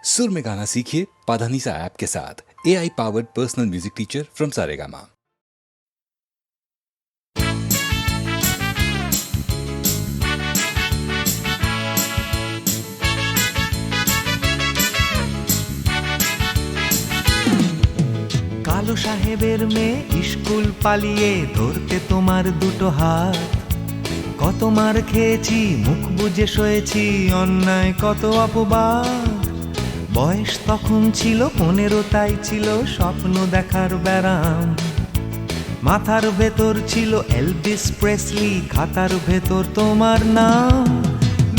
सुर में गाना सीखिए पाधानीसा ऐप के साथ। AI powered personal music teacher from Saregama. কালো সাহেবের মেয়ে স্কুল পালিয়ে ধরতে তোমার দুটো হাত, কত মার খেয়েছি মুখ বুজে সয়েছি অন্যায় কত অপবাদ। বয়স তখন ছিল 15, তাই ছিল স্বপ্ন দেখার ব্যারাম। মাথার ভেতর ছিল এলভিস প্রেসলি, খাতার ভেতর তোমার নাম।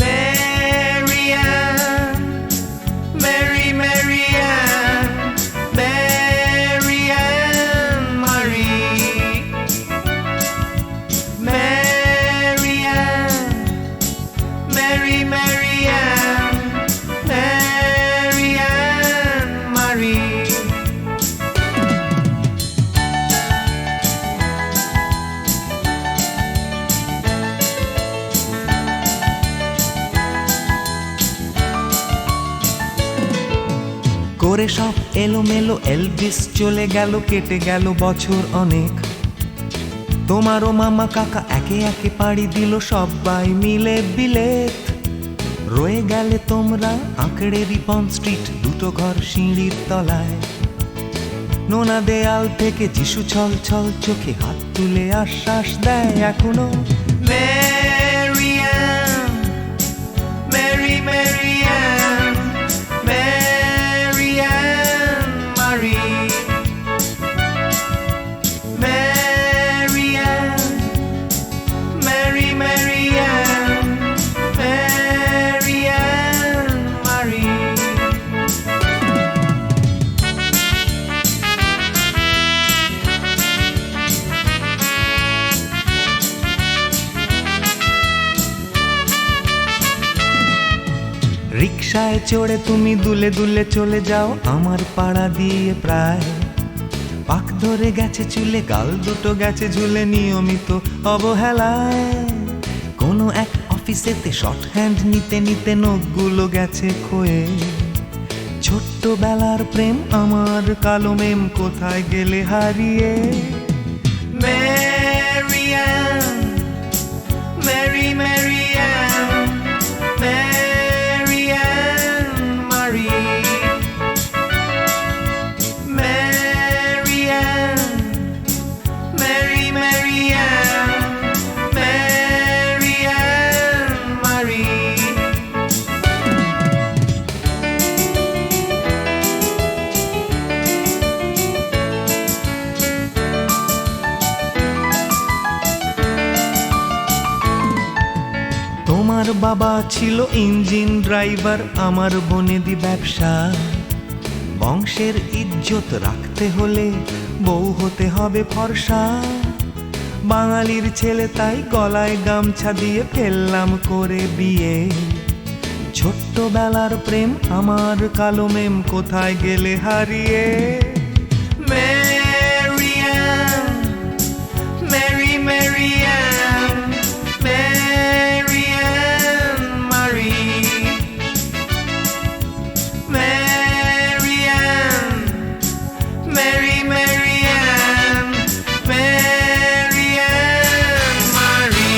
ম্যারিয়ান, মেরি ম্যারিয়ান, ম্যারিয়ান মারি, ম্যারিয়ান, মেরি ম্যারিয়ান, ম্যারিয়ান মারি। করে সব এলোমেলো এলভিস চলে গেল, কেটে গেল বছর অনেক। তোমারও মামা কাকা একে একে পাড়ি দিল, সবাই মিলে বিলেত। রয়ে গেলে তোমরা আঁকড়ে রিপন স্ট্রিট, দুটো ঘর সিঁড়ির তলায়। নোনা দেয়াল থেকে যিশু ছল ছল চোখে হাত তুলে আশ্বাস দেয় এখনো। ম্যারিয়ান, মেরি ম্যারিয়ান, ম্যারিয়ান মারি, ম্যারিয়ান, মেরি ম্যারিয়ান, ম্যারিয়ান মারি। রিকশায় চড়ে তুমি দুলে দুলে চলে যাও আমার পাড়া দিয়ে প্রায়। পাক ধরে গেছে চুলে, গাল দুটো গেছে ঝুলে নিয়মিত অবহেলায়। কোনো এক অফিসেতে শর্ট হ্যান্ড নিতে নিতে নখগুলো গেছে ক্ষয়ে। ছোট্টবেলার প্রেম আমার কালো মেম কোথায় গেলে হারিয়ে। ম্যারিয়ান, মেরি ম্যারিয়ান, ম্যারিয়ান মারি, ম্যারিয়ান, মেরি ম্যারিয়ান, ম্যারিয়ান মারি। তোমার বাবা ছিল ইঞ্জিন ড্রাইভার, আমার বনেদি ব্যবসা। বংশের ইজ্জত রাখতে হলে বউ হতে হবে ফর্সা। বাঙালির ছেলে তাই গলায় গামছা দিয়ে ফেললাম করে বিয়ে। ছোট্টবেলার প্রেম আমার কালো মেম কোথায় গেলে হারিয়ে। ম্যারিয়ান, মেরি ম্যারিয়ান, ম্যারিয়ান মারি, ম্যারিয়ান, মেরি ম্যারিয়ান, ম্যারিয়ান মারি।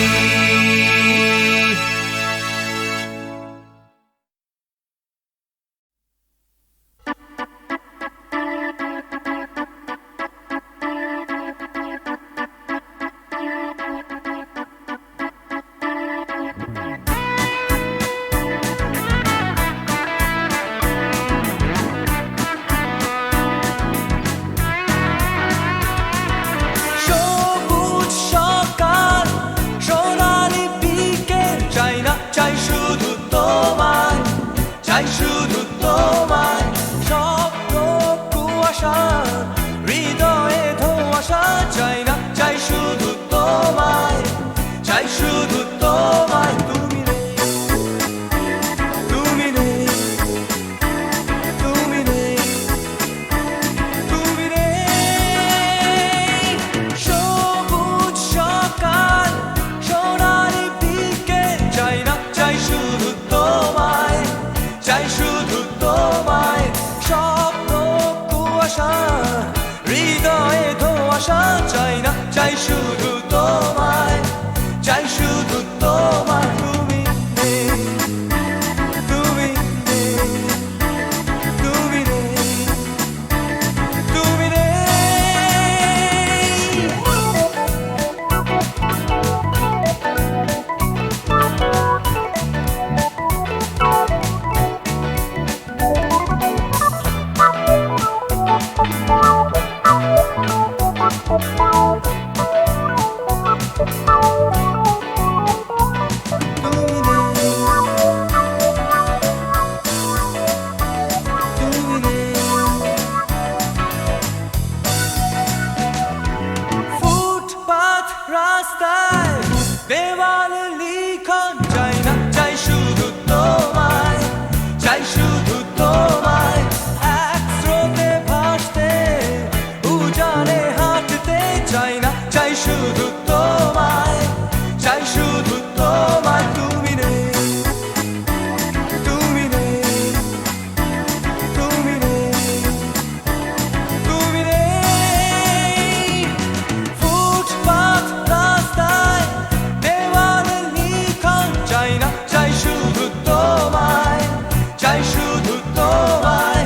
তোমায়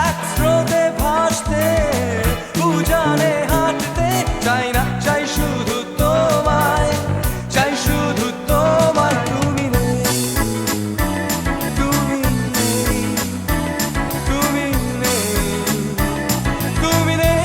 এক স্রোতে ভাসতে উজানে হাঁটতে চাই না চাই শুধু তোমায় চাই শুধু তোমায় তুমি নেই তুমি নেই তুমি নেই তুমি নেই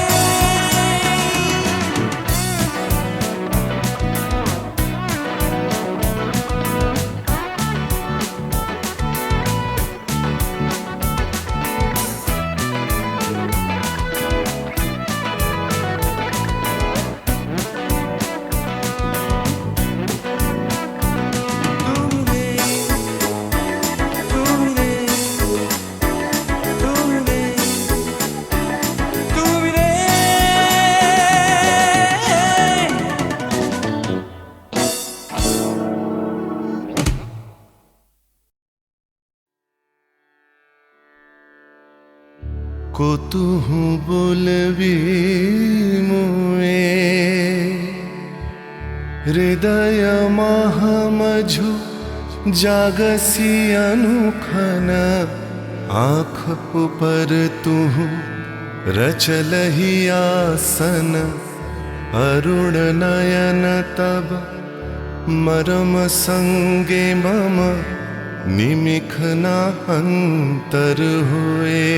কতুহু বলবি মুয়ে হৃদয় মহামঝু জাগसी अनुखन आँख ऊपर तुहु रचलहि आसन अरुण नयन तब मरम संगे मम निमिखना अंतर हुए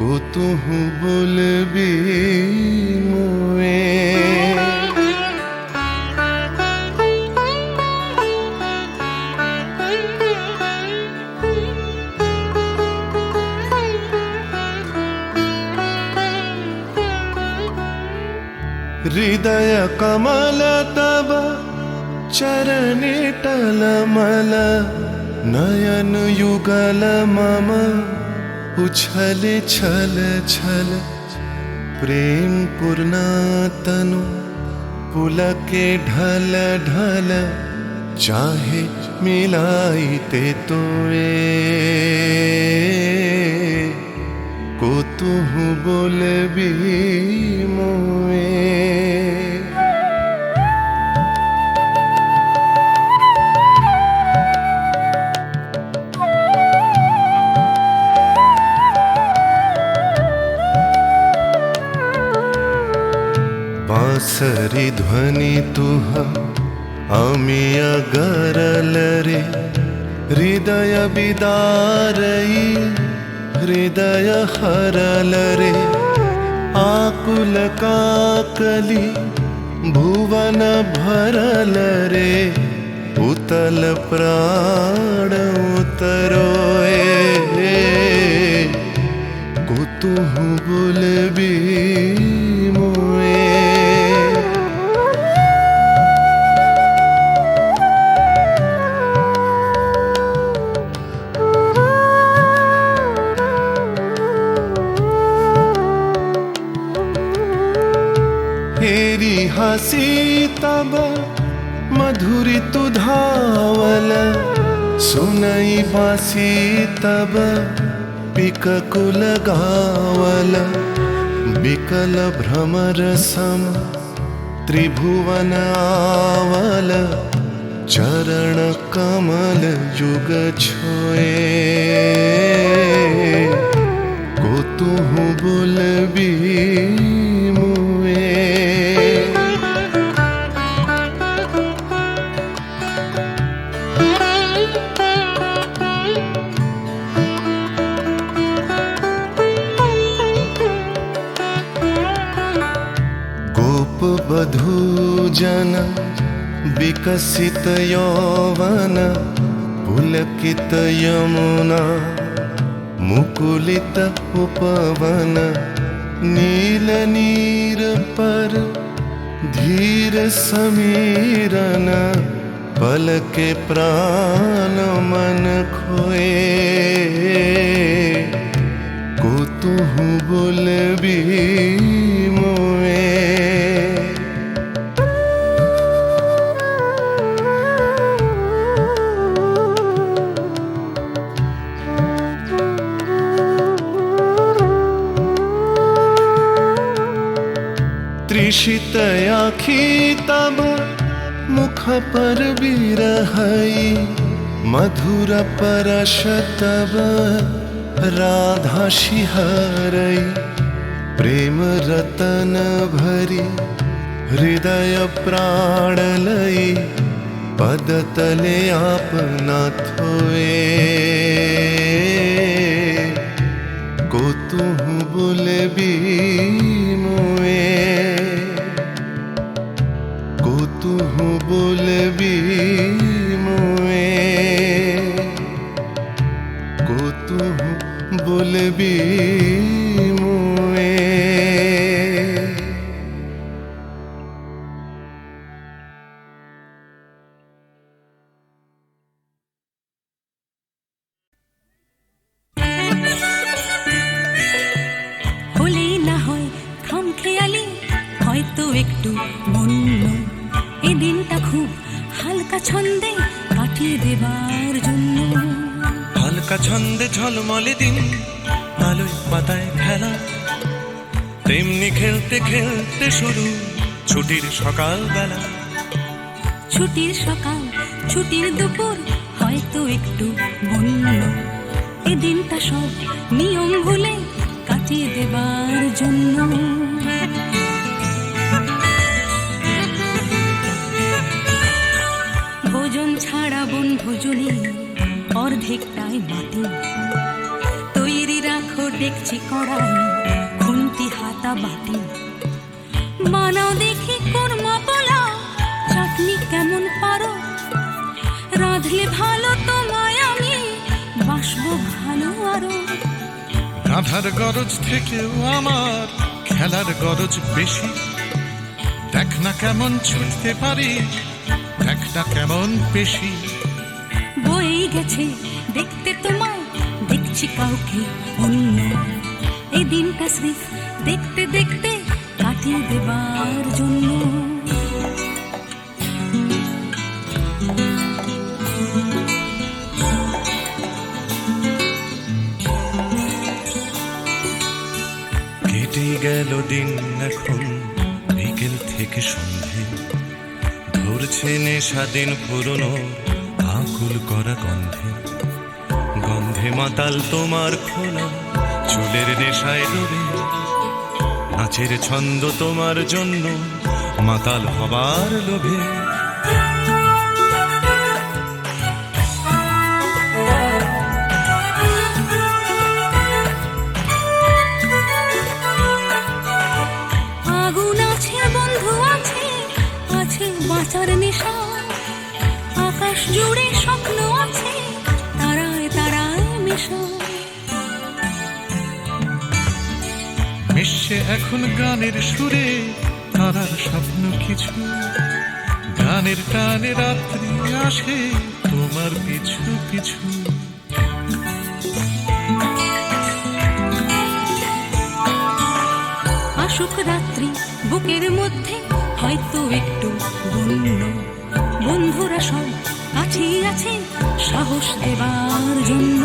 कुतुहु बोलबी मुए हृदय कमल तब चरणे टलमल नयन युगल मम उछल छल छल प्रेम पूर्णतनु पुलके ढल ढल चाहे मिलाइते तोए कुतुहु बोलबी मुए बांसरी ध्वनि तुह अमिय गरल रे हृदय बिदारई हृदय हरल रे आकुल काकली भुवन भरल रे उतल प्राण उतरोए कुतुहु बोलबी मुए हेरी हसी तब मधुरी तुधावल सुनई बासी तब पिककुल गावल बिकल भ्रमर सम त्रिभुवन आवल चरण कमल युग छोए कुतुहु बोलबी मुए बधू जन विकसित यौवन पुलकित यमुना मुकुलित उपवन नील नीर पर धीर समीरन पल के प्राण मन खोए कुतुहु बोलबी मुए त्रिषित आँखी तब मुख पर बिरहई मधुर परश तब राधा शिहरै प्रेम रतन भरी हृदय प्राण लई पद तले आपना थोए को तुहु बोले भी मोए को तुहु बोले भी मोए को तुहु बोले भी मोए হলেই না হয় খামখেয়ালি হয়তো একটু মন্য এই দিনটা খুব হালকা ছন্দে কাটিয়ে দেবার জন্য হালকা ছন্দে ঝলমলে দিন আলোয় পাতায় খেলা তেমনি খেলতে খেলতে শুরু ছুটির সকাল বেলা ছুটির সকাল ছুটির দুপুর হয়তো একটু বন্য এই দিনটা সব নিয়ম ভুলে কাটিয়ে দেবার জন্য ভোজন ছাড়া বনভোজনে অর্ধেকটাই মাটি তৈরি রাখো ডেকচি কড়াই খুন্তি হাতা বাটি বানাও দেখি কোরমা পোলাও চাটনি কেমন পারো রাঁধলে ভালো তোমায় আমি বাসবো ভালো আরো রাধার গরজ থেকেও আমার খেলার গরজ বেশি দেখ না কেমন ছুটতে পারি দেখ না কেমন পেশি বই গেছে দেখতে তোমায় দেখছি কাউকে অন্য এই দিনটা স্রেফ দেখতে দেখতে কাটিয়ে দেবার জন্য কেটে গেল দিন এখন বিকেল থেকে সন্ধে ধরছে নেশা দিন পুরনো আকুল করা গন্ধে গন্ধে মাতাল তোমার খোলা চুলের নেশায় ডুবে নাচের ছন্দ তোমার জন্য মাতাল হবার লোভে আগুন আছে বন্ধু আছে আছে বাঁচার নেশা আকাশ জুড়ে স্বপ্ন আছে তারায় তারায় মেশা মিশছে এখন গানের সুরে তারার স্বপ্ন কিছু গানের টানে রাত্রি আসে তোমার পিছু পিছু আসুক রাত্রি বুকের মধ্যে হয়তো একটু বন্য বন্ধুরা সব কাছেই আছে সাহস দেবার জন্য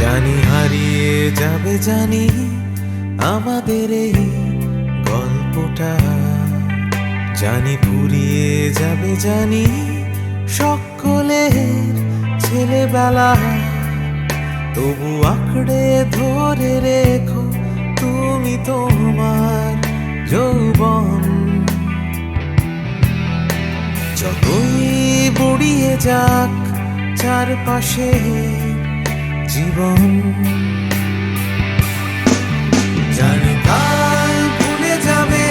জানি হারিয়ে যাবে জানি আমাদের এই গল্পটা জানি ফুরিয়ে যাবে জানি সকলের ছেলেবেলা তবু আঁকড়ে ধরে রেখো তুমি তোমার যৌবন যতই বুড়িয়ে যাক চারপাশে জীবন জানি কাল ভুলে যাবে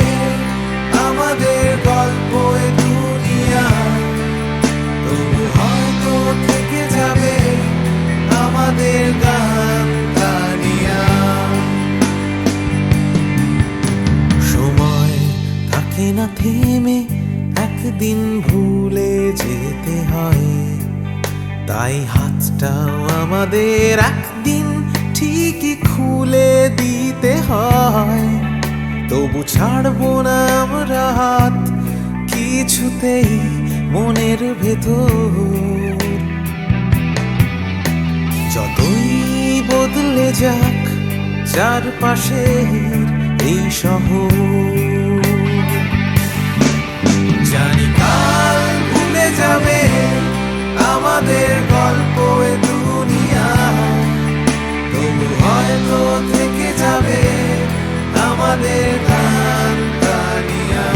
আমাদের গল্প এ দুনিয়া তবু হয়তো থেকে যাবে আমাদের গান গানিয়া সময় থেমে একদিন ভুলে যেতে হয়, তাই হাতটাও আমাদের একদিন ঠিকই খুলে দিতে হয়। তবু ছাড়বো না আমরা হাত কিছুতেই মনের ভেতর। যতই বদলে যাক চারপাশের এই শহর, জানি কাল ভুলে যাবে আমাদের গল্প এ দুনিয়া, তবু হয়তো থেকে যাবে আমাদের গান গানিয়া।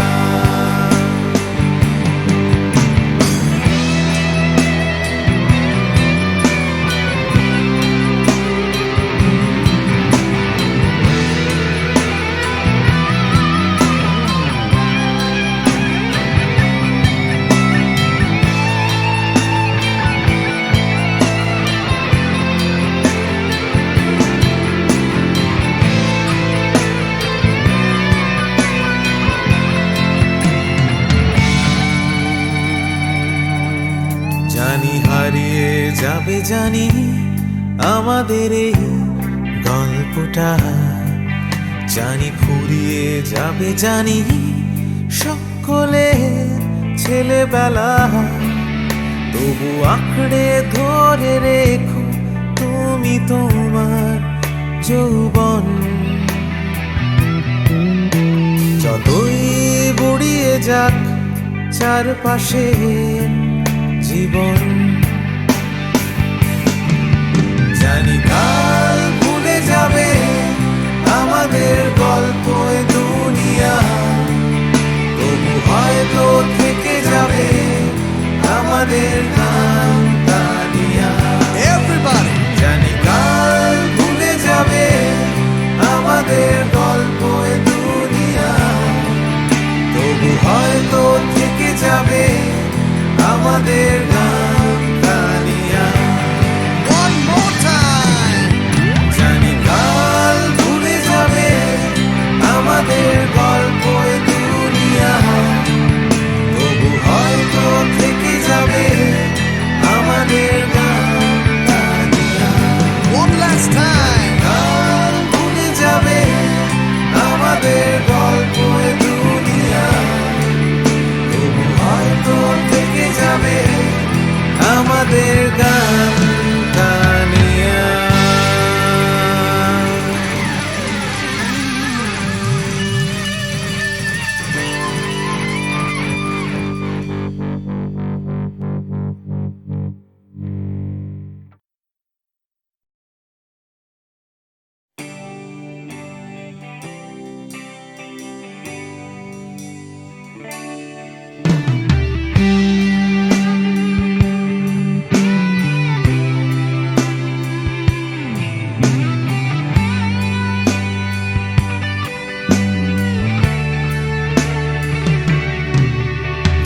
জানি হারিয়ে যাবে, জানি আমাদের এই গল্পটা, জানি ফুরিয়ে যাবে, জানি সকলের ছেলেবেলা। তবু আঁকড়ে ধরে রেখো তুমি তোমার যৌবন। যতই বুড়িয়ে যাক চারপাশে জীবন, জানি কাল ভুলে যাবে আমাদের গল্প এ দুনিয়া, তবু হয়তো থেকে যাবে আমাদের গান গানিয়া। Everybody! জানি কাল ভুলে যাবে আমাদের গল্প এ দুনিয়া, তবু হয়তো থেকে যাবে আমাদের গান গানিয়া। One more time! জানি কাল ভুলে যাবে আমাদের গল্প এ দুনিয়া, তবু হয়তো থেকে যাবে আমাদের গান গানিয়া। One last time! কাল ভুলে যাবে আমাদের গল্প এ দুনিয়া, তবু হয়তো থেকে যাবে আমাদের গান গানিয়া।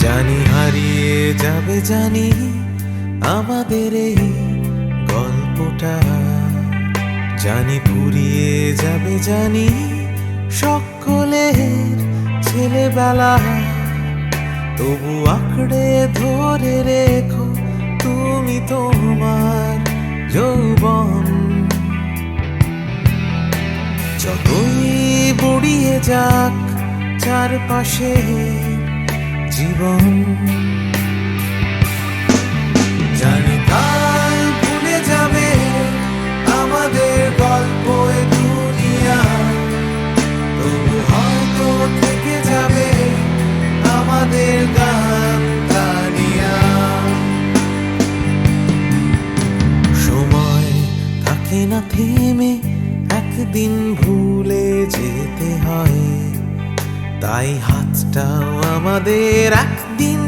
জানি হারিয়ে যাবে, জানি আমাদের এই গল্পটা, জানি ফুরিয়ে যাবে, জানি সকলের ছেলেবেলা। তবু আঁকড়ে ধরে রেখো তুমি তোমার যৌবন। যতই বুড়িয়ে যাক চারপাশে জীবন, জানি কাল ভুলে যাবে আমাদের গল্প এ দুনিয়া, তবু হয়তো থেকে যাবে আমাদের গান গানিয়া। সময় থাকে না থেমে একদিন ভুলে যেতে হয়, তাই হাতটাও আমাদের একদিন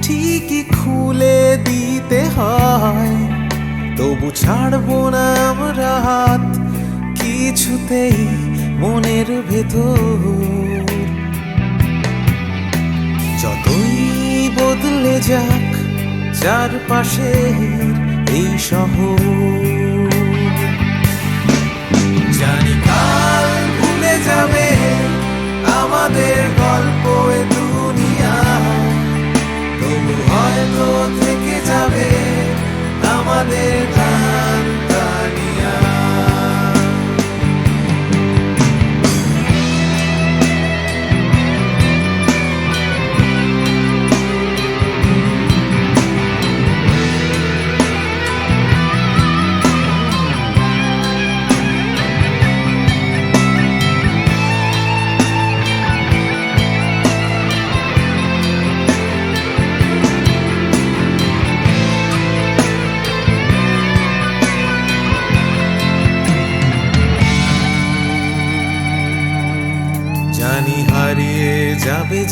ঠিকই খুলে দিতে হয়। তবু ছাড়বো না আমরা হাত কিছুতেই মনের ভেতর। যতই বদলে যাক চারপাশের এই শহর, জানি কাল ভুলে যাবে আমাদের গল্প এ দুনিয়া,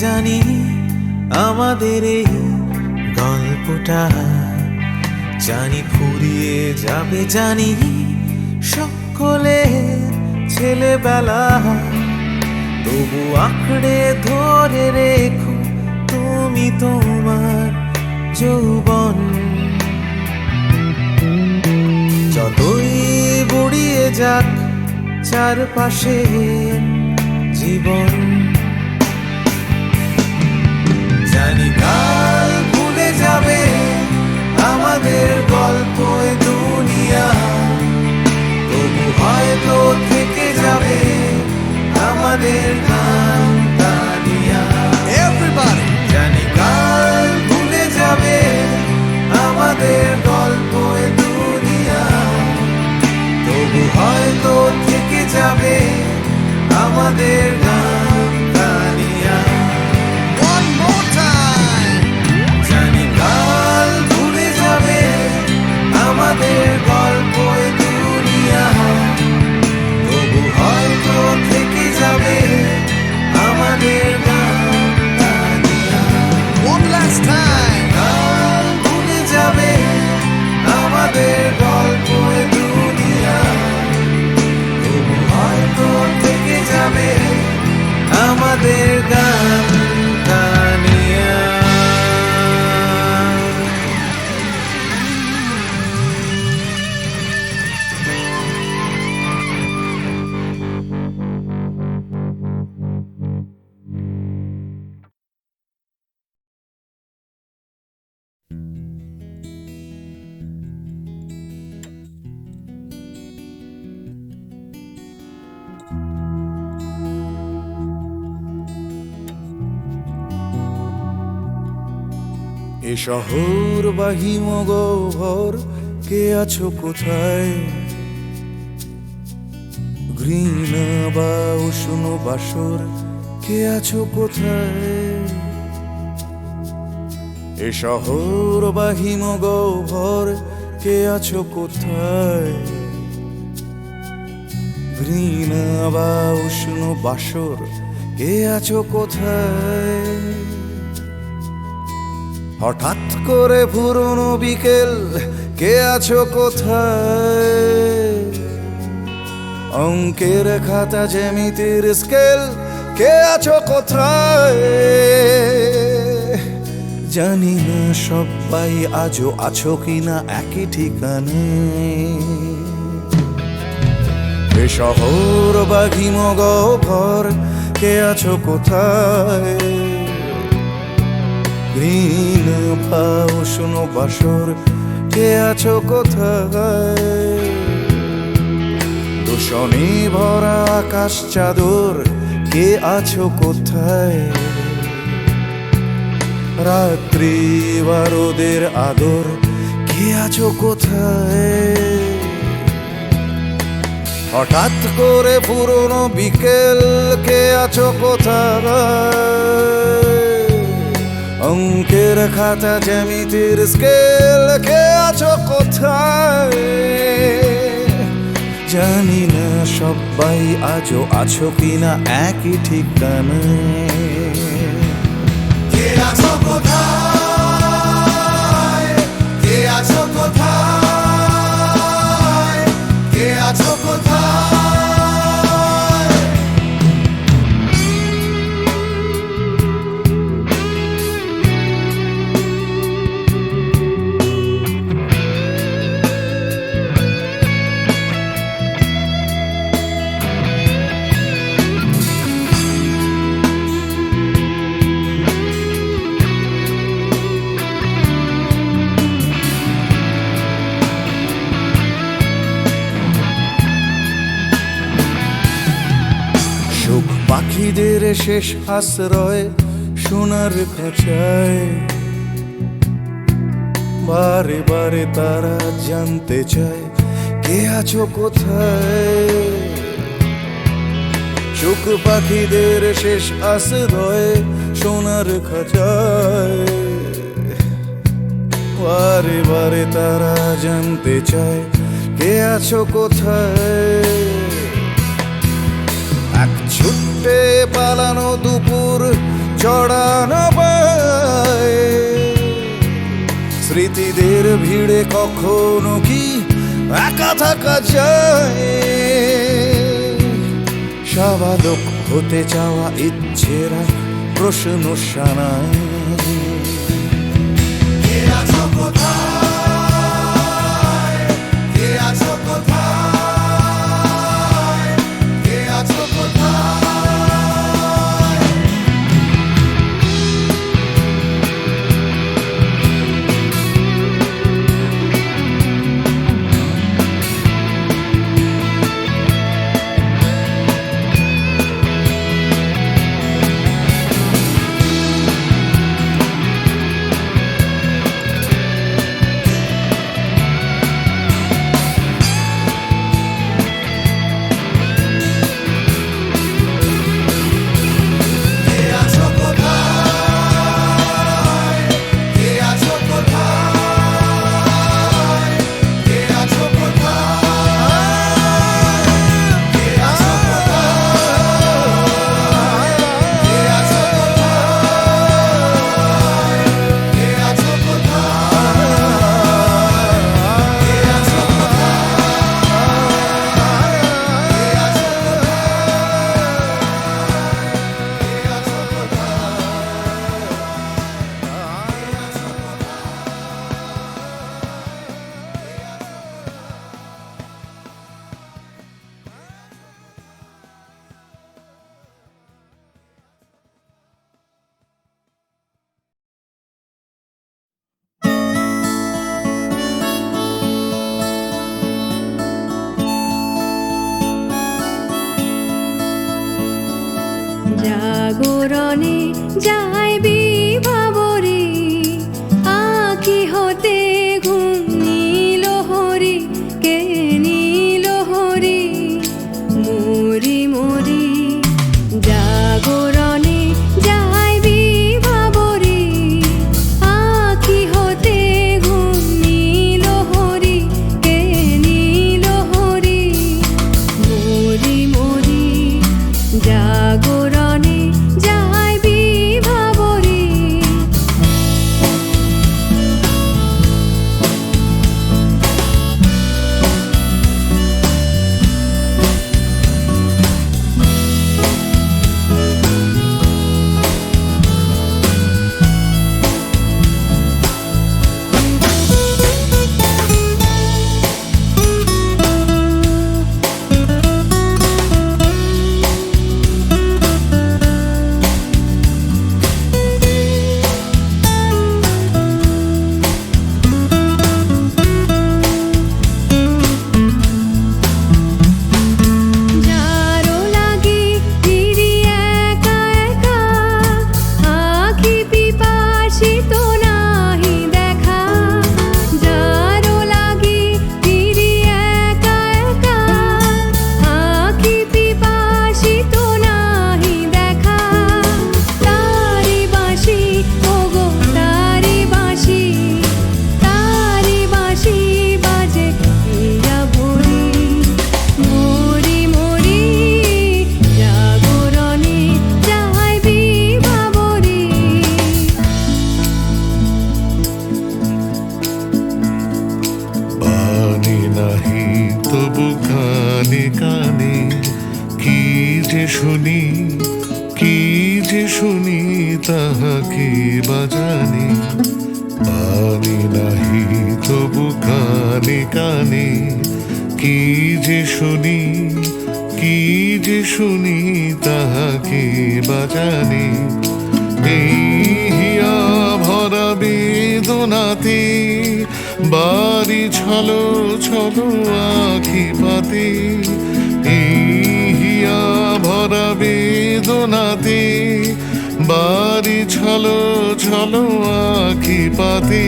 জানি আমাদের এই গল্পটা, জানি ফুরিয়ে যাবে, জানি সকলের ছেলেবেলা, তবু আঁকড়ে ধরে রেখো তুমি তোমার যৌবন। যতই বুড়িয়ে যাক চারপাশে জীবন, জানি কাল ভুলে যাবে আমাদের গল্প দুনিয়া, তবু হয়তো থেকে যাবে আমাদের গান তানিয়া। Everybody! জানি কাল ভুলে যাবে আমাদের গল্প দুনিয়া, তবু হয়তো থেকে যাবে আমাদের গান তানিয়া। One more time! জানি কাল ভুলে যাবে আমাদের গল্প দুনিয়া, তবু হয়তো থেকে যাবে আমাদের গান তানিয়া। One last time! কাল ভুলে যাবে আমাদের গল্প দুনিয়া, তবু হয়তো থেকে যাবে আমাদের গান তানিয়া। এ শহর বা হিমগহ্বর, কে আছো কোথায়? ঘৃণা বা উষ্ণ বাসর, কে আছো কোথায়? এ শহর বা হিমগহ্বর, কে আছো কোথায়? ঘৃণা বা উষ্ণ বাসর, কে আছো কোথায়? হঠাৎ করে পুরনো বিকেল, কে আছো কোথায়? অঙ্কের খাতা জ্যামিতির স্কেল, কে আছো কোথায়? জানি না সবাই আজও আছো কিনা একই ঠিকানে। এ শহর বা হিমগহ্বর, কে আছো কোথায়? ঘৃণা বা উষ্ণ বাসর, কে আছো কোথায়? দূষণে ভরা আকাশ চাদর, কে আছো কোথায়? রাত্রি বা রোদের আদর, কে আছো কোথায়? হঠাৎ করে পুরনো বিকেল, কে আছো কোথায়? অঙ্কের খাতা জ্যামিতির স্কেল, কে আছো কোথায়? জানি না সবাই আজও আছো কিনা একই ঠিকানায়। কে আছো কোথায়? কে আছো কোথায়? কে আছো কোথায়? পাখিদের শেষ আশ্রয় সোনার খাঁচায়, বারে বারে তারা জানতে চায় কে আছো কোথায়। সুখ পাখিদের শেষ আশ্রয় সোনার খাঁচায়, বারে বারে তারা জানতে চায় কে আছো কোথায়। এক ছুটে পালানো দুপুর জড়ানো পায়। স্মৃতিদের ভিড়ে কখনো কি একা থাকা যায়? স্বাভাবিক হতে চাওয়া ইচ্ছেরা প্রশ্ন শানায়। কে আছো কোথায়? কে আছো কোথায়? কে আছো কোথায়? জাগরণে যাইবি ভাবরে, আঁখি হতে ঘুম নীল হরি, কে নীল হরি মরি মরি। জাগরণে যাইবি ভাবরে, আঁখি হতে ঘুম নীল হরি, কে নীল হরি মরি মরি। জাগরণে যাইবি ভাবরে। যারো লাগি ফিরি একা একা, আঁখি পিপাসিত নাহি দেখা। যারো লাগি ফিরি একা একা, আঁখি পিপাসিত নাহি দেখা। তারি বাঁশি ওগো তারি বাঁশি, তারি বাঁশি বাজে হিয়া ভরি মরি মরি। জাগরণে যাইবি ভাবরে। বাণী নাহি তবু কানে কানে, কি যে শুনি কি যে শুনি তাহাকে বাজানে। বাণী নাহি তবু কানে কানে, কি যে শুনি কি যে শুনি তাহাকে বাজানে। এই হিয়া ভরা বেদনাতে বাড়ি ছলো ছলো আখি পাতে। এই হিয়া ভরা বেদনাতে বাড়ি ছলো ছলো আখি পাতে।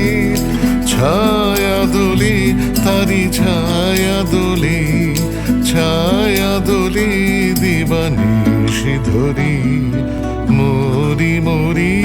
ছায়া দোলে তারি ছায়া দোলে, ছায়া দোলে দিবানিশি ধরি মরি মরি।